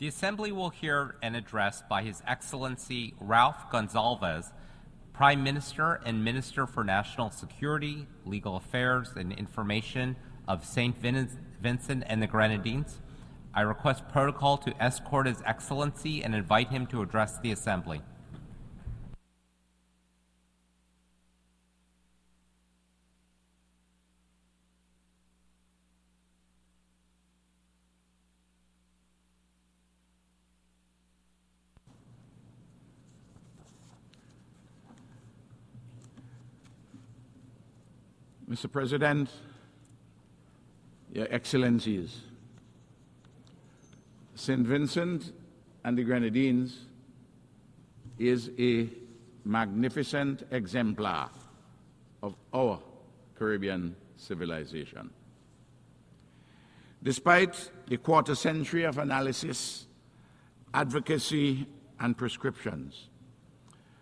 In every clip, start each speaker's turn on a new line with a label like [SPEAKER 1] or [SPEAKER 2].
[SPEAKER 1] The Assembly will hear an address by His Excellency Ralph Gonsalves, Prime Minister and Minister for National Security, Legal Affairs, and Information of St. Vincent and the Grenadines. I request protocol to escort His Excellency and invite him to address the Assembly.
[SPEAKER 2] Mr. President, Your Excellencies, St. Vincent and the Grenadines is a magnificent exemplar of our Caribbean civilization. Despite a quarter century of analysis, advocacy, and prescriptions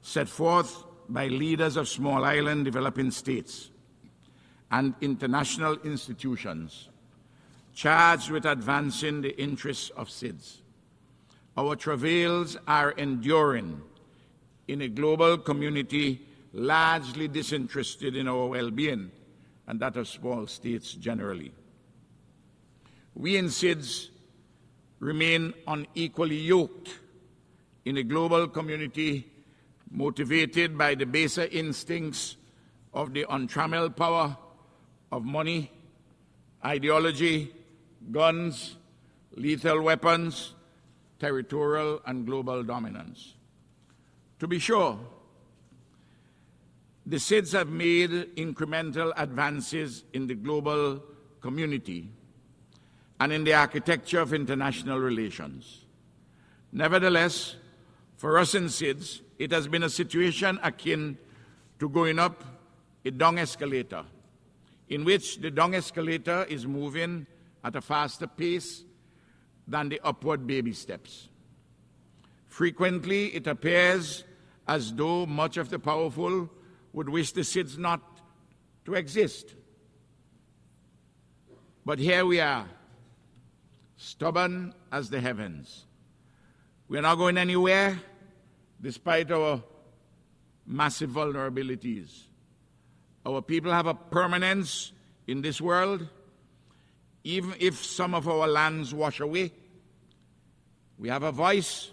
[SPEAKER 2] set forth by leaders of small island developing states and international institutions charged with advancing the interests of SIDS, our travails are enduring in a global community largely disinterested in our well-being and that of small states generally. We in SIDS remain unequally yoked in a global community motivated by the baser instincts of the untrammeled power of money, ideology, guns, lethal weapons, territorial and global dominance. To be sure, the SIDS have made incremental advances in the global community and in the architecture of international relations. Nevertheless, for us in SIDS, it has been a situation akin to going up a dung escalator, in which the dung escalator is moving at a faster pace than the upward baby steps. Frequently, it appears as though much of the powerful would wish the SIDS not to exist. But here we are, stubborn as the heavens. We are not going anywhere despite our massive vulnerabilities. Our people have a permanence in this world. Even if some of our lands wash away, we have a voice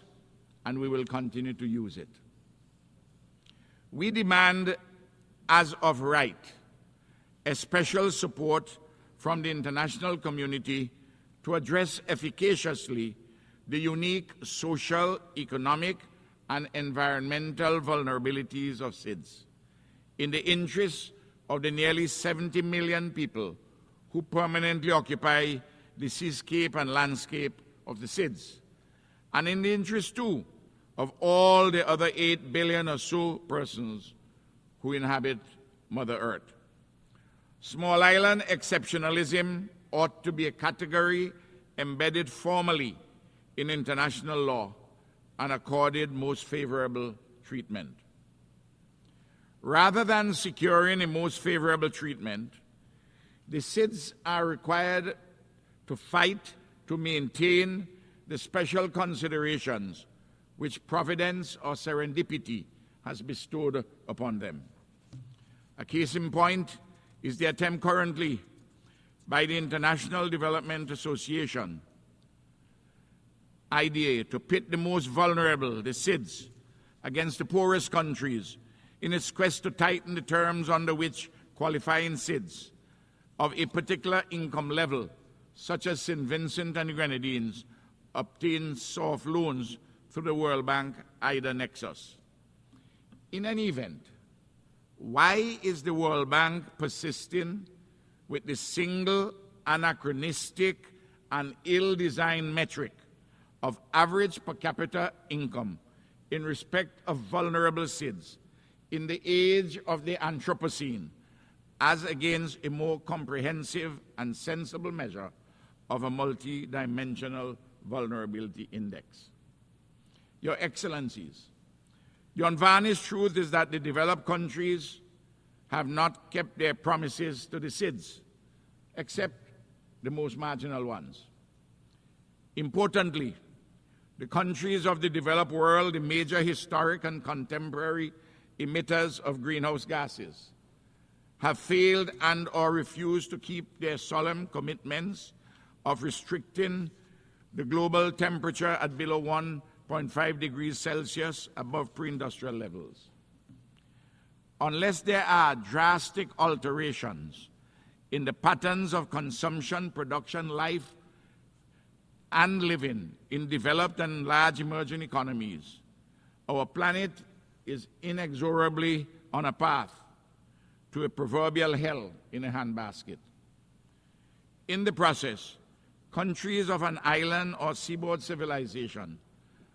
[SPEAKER 2] and we will continue to use it. We demand, as of right, a special support from the international community to address efficaciously the unique social, economic, and environmental vulnerabilities of SIDS in the interests of the nearly 70 million people who permanently occupy the seascape and landscape of the SIDS, and in the interest, too, of all the other 8 billion or so persons who inhabit Mother Earth. Small island exceptionalism ought to be a category embedded formally in international law and accorded most favorable treatment. Rather than securing a most favorable treatment, the SIDS are required to fight to maintain the special considerations which providence or serendipity has bestowed upon them. A case in point is the attempt currently by the International Development Association, IDA, to pit the most vulnerable, the SIDS, against the poorest countries in its quest to tighten the terms under which qualifying SIDS of a particular income level, such as St. Vincent and the Grenadines, obtain soft loans through the World Bank IDA nexus. In any event, why is the World Bank persisting with the single, anachronistic, and ill-designed metric of average per capita income in respect of vulnerable SIDS in the age of the Anthropocene, as against a more comprehensive and sensible measure of a multi-dimensional vulnerability index? Your Excellencies, the unvarnished truth is that the developed countries have not kept their promises to the SIDS, except the most marginal ones. Importantly, the countries of the developed world, the major historic and contemporary emitters of greenhouse gases, have failed and or refused to keep their solemn commitments of restricting the global temperature at below 1.5 degrees Celsius above pre-industrial levels. Unless there are drastic alterations in the patterns of consumption, production, life, and living in developed and large emerging economies, our planet is inexorably on a path to a proverbial hell in a handbasket. In the process, countries of an island or seaboard civilization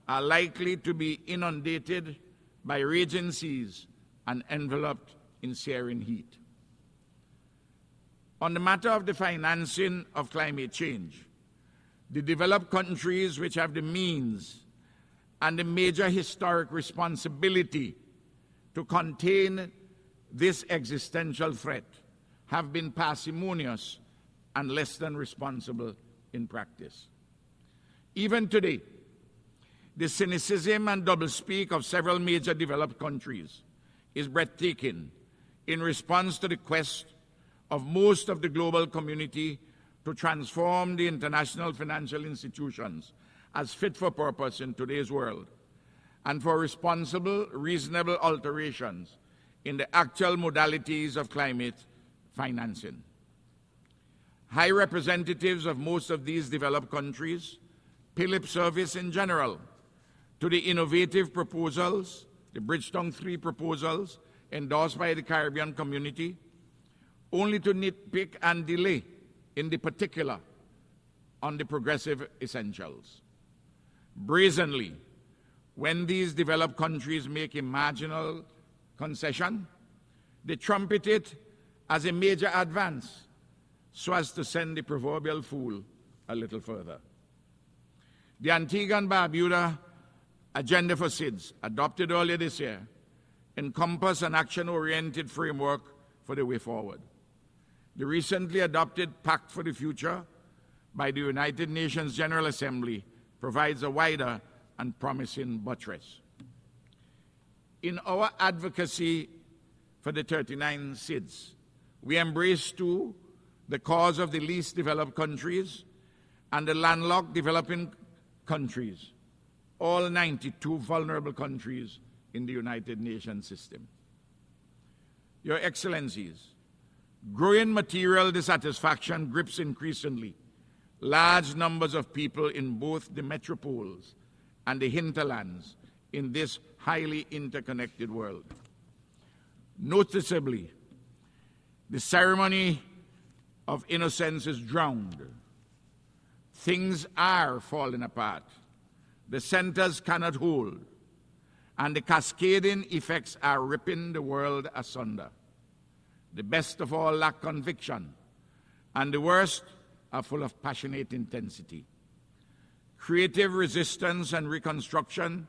[SPEAKER 2] are likely to be inundated by raging seas and enveloped in searing heat. On the matter of the financing of climate change, the developed countries which have the means and the major historic responsibility to contain this existential threat have been parsimonious and less than responsible in practice. Even today, the cynicism and doublespeak of several major developed countries is breathtaking in response to the quest of most of the global community to transform the international financial institutions as fit for purpose in today's world, and for responsible, reasonable alterations in the actual modalities of climate financing. High representatives of most of these developed countries pay lip service in general to the innovative proposals, the Bridgetown 3 proposals endorsed by the Caribbean community, only to nitpick and delay in the particular on the progressive essentials. Brazenly, when these developed countries make a marginal concession, they trumpet it as a major advance so as to send the proverbial fool a little further. The Antigua and Barbuda Agenda for SIDS, adopted earlier this year, encompass an action-oriented framework for the way forward. The recently adopted Pact for the Future by the United Nations General Assembly provides a wider and promising buttress. In our advocacy for the 39 SIDS, we embrace too the cause of the least developed countries and the landlocked developing countries, all 92 vulnerable countries in the United Nations system. Your Excellencies, growing material dissatisfaction grips increasingly large numbers of people in both the metropoles and the hinterlands in this highly interconnected world. Noticeably, the ceremony of innocence is drowned. Things are falling apart. The centers cannot hold, and the cascading effects are ripping the world asunder. The best of all lack conviction, and the worst are full of passionate intensity. Creative resistance and reconstruction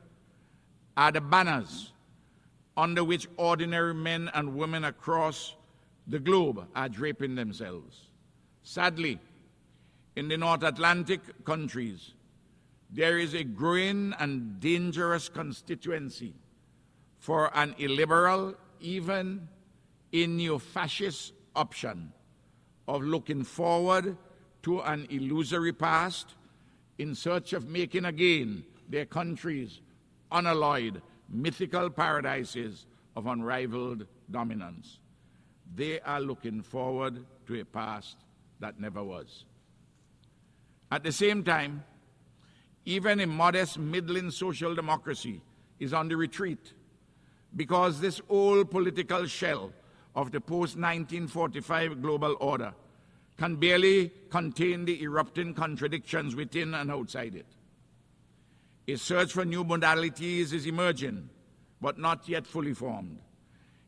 [SPEAKER 2] are the banners under which ordinary men and women across the globe are draping themselves. Sadly, in the North Atlantic countries, there is a growing and dangerous constituency for an illiberal, even a neo-fascist option of looking forward to an illusory past in search of making again their countries unalloyed, mythical paradises of unrivaled dominance. They are looking forward to a past that never was. At the same time, even a modest middling social democracy is on the retreat because this old political shell of the post-1945 global order can barely contain the erupting contradictions within and outside it. A search for new modalities is emerging, but not yet fully formed,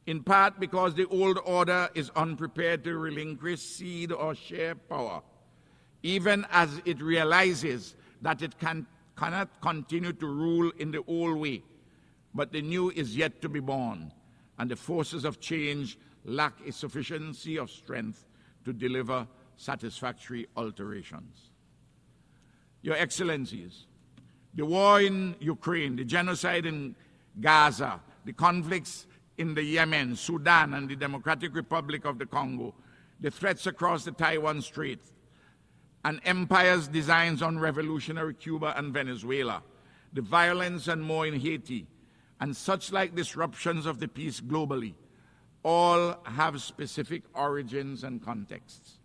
[SPEAKER 2] in part because the old order is unprepared to relinquish, cede, or share power, even as it realizes that it cannot continue to rule in the old way, but the new is yet to be born, and the forces of change lack a sufficiency of strength to deliver satisfactory alterations. Your Excellencies, The war in Ukraine, the genocide in Gaza, the conflicts in the Yemen, Sudan, and the Democratic Republic of the Congo, the threats across the Taiwan Strait, and empire's designs on revolutionary Cuba and Venezuela, the violence and more in Haiti, and such like disruptions of the peace globally, all have specific origins and contexts.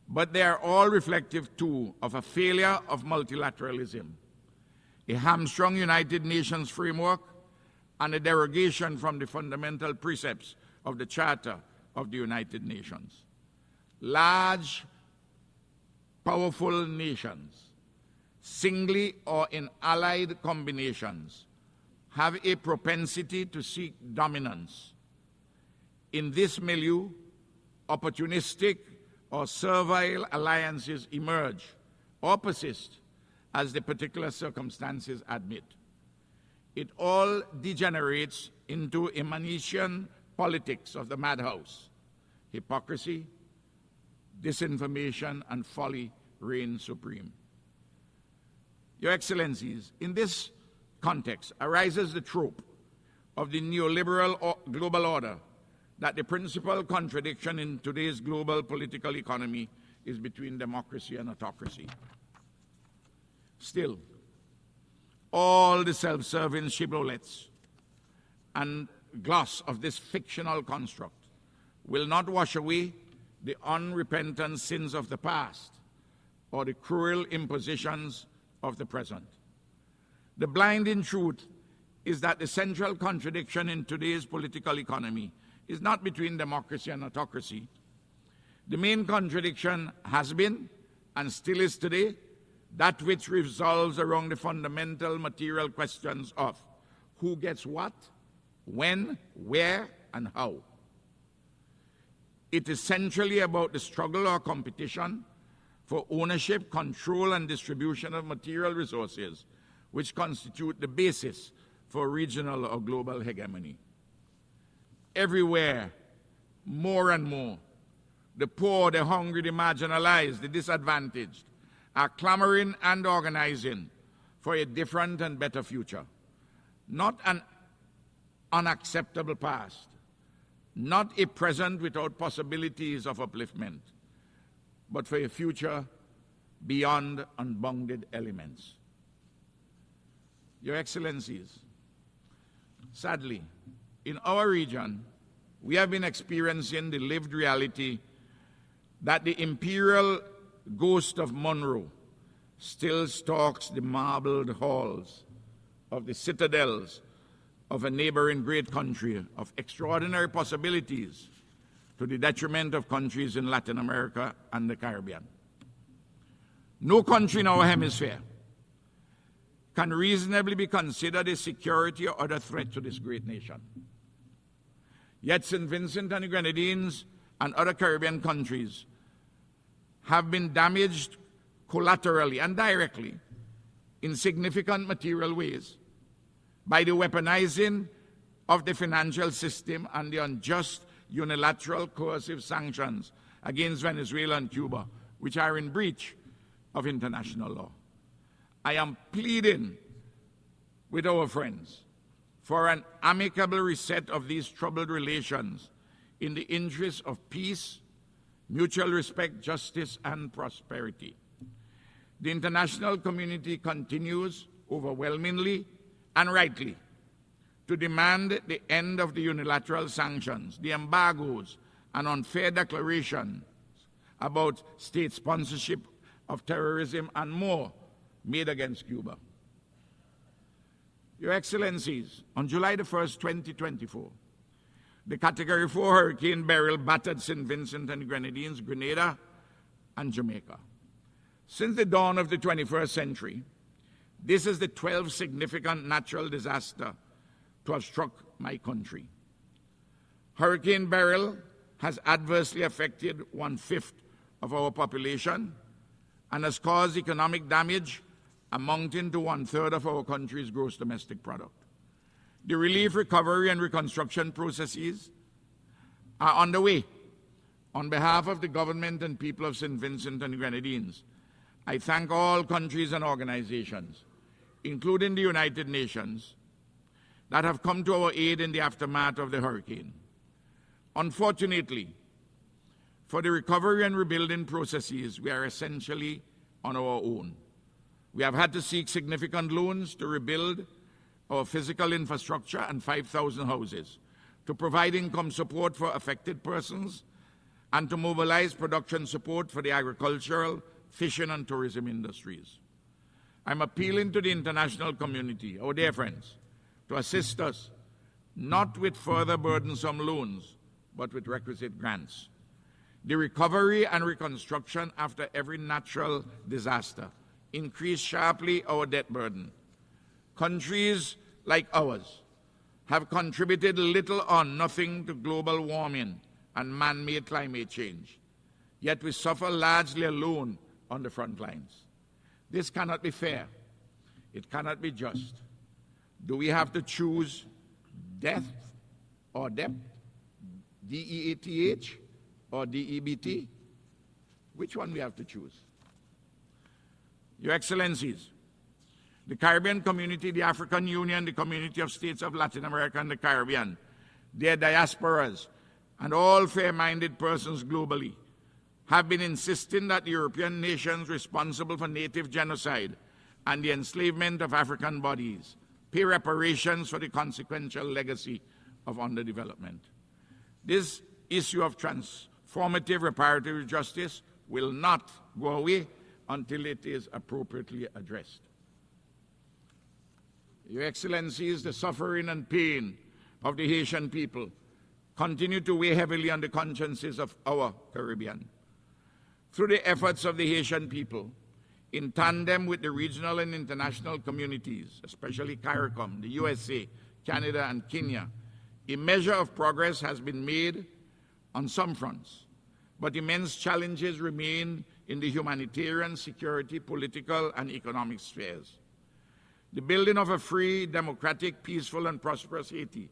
[SPEAKER 2] But they are all reflective, too, of a failure of multilateralism, a hamstrung United Nations framework, and a derogation from the fundamental precepts of the Charter of the United Nations. Large, powerful nations, singly or in allied combinations, have a propensity to seek dominance. In this milieu, opportunistic or servile alliances emerge or persist as the particular circumstances admit. It all degenerates into a Manichean politics of the madhouse. Hypocrisy, disinformation, and folly reign supreme. Your Excellencies, in this context arises the trope of the neoliberal global order that the principal contradiction in today's global political economy is between democracy and autocracy. Still, all the self-serving shibboleths and gloss of this fictional construct will not wash away the unrepentant sins of the past or the cruel impositions of the present. The blinding truth is that the central contradiction in today's political economy is not between democracy and autocracy. The main contradiction has been, and still is today, that which revolves around the fundamental material questions of who gets what, when, where, and how. It is centrally about the struggle or competition for ownership, control, and distribution of material resources, which constitute the basis for regional or global hegemony. Everywhere, more and more, the poor, the hungry, the marginalized, the disadvantaged are clamoring and organizing for a different and better future. Not an unacceptable past, not a present without possibilities of upliftment, but for a future beyond unbounded elements. Your Excellencies, sadly, in our region, we have been experiencing the lived reality that the imperial ghost of Monroe still stalks the marbled halls of the citadels of a neighboring great country of extraordinary possibilities to the detriment of countries in Latin America and the Caribbean. No country in our hemisphere can reasonably be considered a security or other threat to this great nation. Yet St. Vincent and the Grenadines and other Caribbean countries have been damaged collaterally and directly in significant material ways by the weaponizing of the financial system and the unjust unilateral coercive sanctions against Venezuela and Cuba, which are in breach of international law. I am pleading with our friends for an amicable reset of these troubled relations in the interest of peace, mutual respect, justice, and prosperity. The international community continues overwhelmingly and rightly to demand the end of the unilateral sanctions, the embargoes, and unfair declarations about state sponsorship of terrorism and more made against Cuba. Your Excellencies, on July the 1st, 2024, the Category 4 Hurricane Beryl battered St. Vincent and the Grenadines, Grenada, and Jamaica. Since the dawn of the 21st century, this is the 12th significant natural disaster to have struck my country. Hurricane Beryl has adversely affected 1/5 of our population and has caused economic damage amounting to 1/3 of our country's gross domestic product. The relief, recovery, and reconstruction processes are underway. On behalf of the government and people of St. Vincent and the Grenadines, I thank all countries and organizations, including the United Nations, that have come to our aid in the aftermath of the hurricane. Unfortunately, for the recovery and rebuilding processes, we are essentially on our own. We have had to seek significant loans to rebuild our physical infrastructure and 5,000 houses, to provide income support for affected persons, and to mobilize production support for the agricultural, fishing, and tourism industries. I'm appealing to the international community, our dear friends, to assist us, not with further burdensome loans, but with requisite grants. The recovery and reconstruction after every natural disaster increased sharply our debt burden. Countries like ours have contributed little or nothing to global warming and man-made climate change, yet we suffer largely alone on the front lines. This cannot be fair. It cannot be just. Do we have to choose death or debt, D-E-A-T-H or D-E-B-T? Which one we have to choose? Your Excellencies, the Caribbean community, the African Union, the community of states of Latin America and the Caribbean, their diasporas, and all fair-minded persons globally have been insisting that the European nations responsible for native genocide and the enslavement of African bodies pay reparations for the consequential legacy of underdevelopment. This issue of transformative reparative justice will not go away until it is appropriately addressed. Your Excellencies, the suffering and pain of the Haitian people continue to weigh heavily on the consciences of our Caribbean. Through the efforts of the Haitian people, in tandem with the regional and international communities, especially CARICOM, the USA, Canada, and Kenya, a measure of progress has been made on some fronts, but immense challenges remain in the humanitarian, security, political, and economic spheres. The building of a free, democratic, peaceful, and prosperous Haiti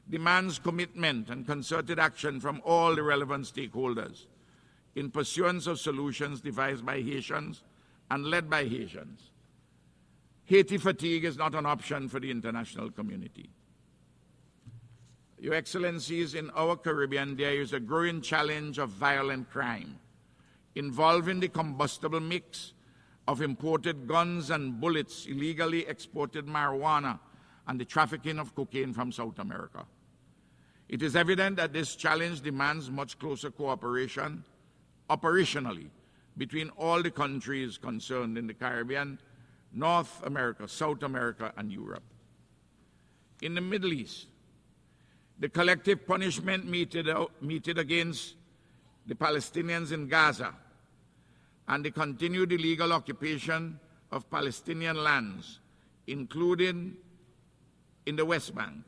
[SPEAKER 2] demands commitment and concerted action from all the relevant stakeholders in pursuance of solutions devised by Haitians and led by Haitians. Haiti fatigue is not an option for the international community. Your Excellencies, in our Caribbean, there is a growing challenge of violent crime involving the combustible mix of imported guns and bullets, illegally exported marijuana, and the trafficking of cocaine from South America. It is evident that this challenge demands much closer cooperation operationally between all the countries concerned in the Caribbean, North America, South America, and Europe. In the Middle East, the collective punishment meted against the Palestinians in Gaza and the continued illegal occupation of Palestinian lands, including in the West Bank,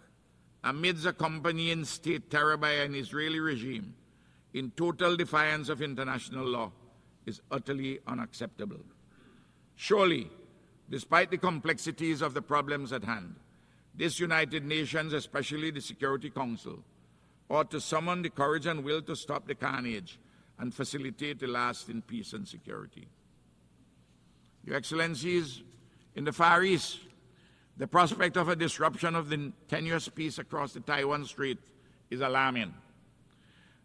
[SPEAKER 2] amidst accompanying state terror by an Israeli regime in total defiance of international law, is utterly unacceptable. Surely, despite the complexities of the problems at hand, this United Nations, especially the Security Council, ought to summon the courage and will to stop the carnage and facilitate the lasting peace and security. Your Excellencies, in the Far East, the prospect of a disruption of the tenuous peace across the Taiwan Strait is alarming.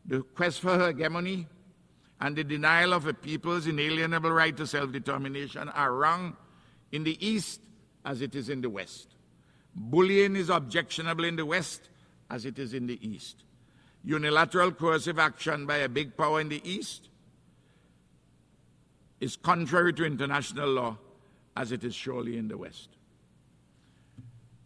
[SPEAKER 2] The quest for hegemony and the denial of a people's inalienable right to self-determination are wrong in the East as it is in the West. Bullying is objectionable in the West as it is in the East. Unilateral coercive action by a big power in the East is contrary to international law as it is surely in the West.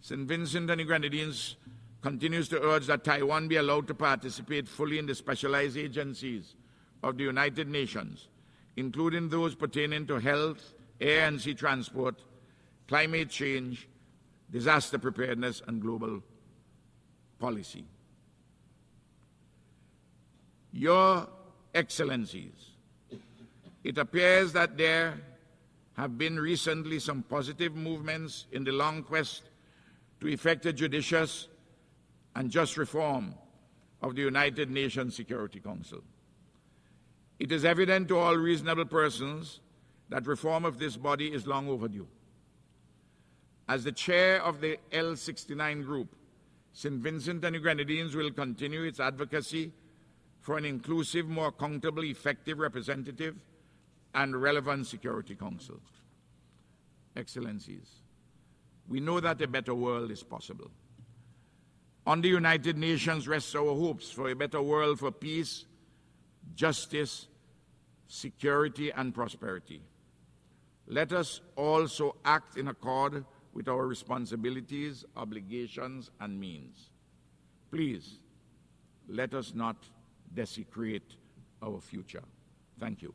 [SPEAKER 2] St. Vincent and the Grenadines continues to urge that Taiwan be allowed to participate fully in the specialized agencies of the United Nations, including those pertaining to health, air and sea transport, climate change, disaster preparedness, and global policy. Your Excellencies, it appears that there have been recently some positive movements in the long quest to effect a judicious and just reform of the United Nations Security Council. It is evident to all reasonable persons that reform of this body is long overdue. As the chair of the L69 group, St. Vincent and the Grenadines will continue its advocacy for an inclusive, more accountable, effective, representative, and relevant Security Council. Excellencies, we know that a better world is possible. On the United Nations rests our hopes for a better world for peace, justice, security, and prosperity. Let us also act in accord with our responsibilities, obligations, and means. Please, let us not desecrate our future. Thank you.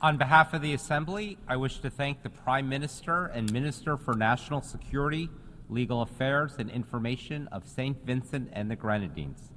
[SPEAKER 1] On behalf of the Assembly, I wish to thank the Prime Minister and Minister for National Security, Legal Affairs, and Information of St. Vincent and the Grenadines.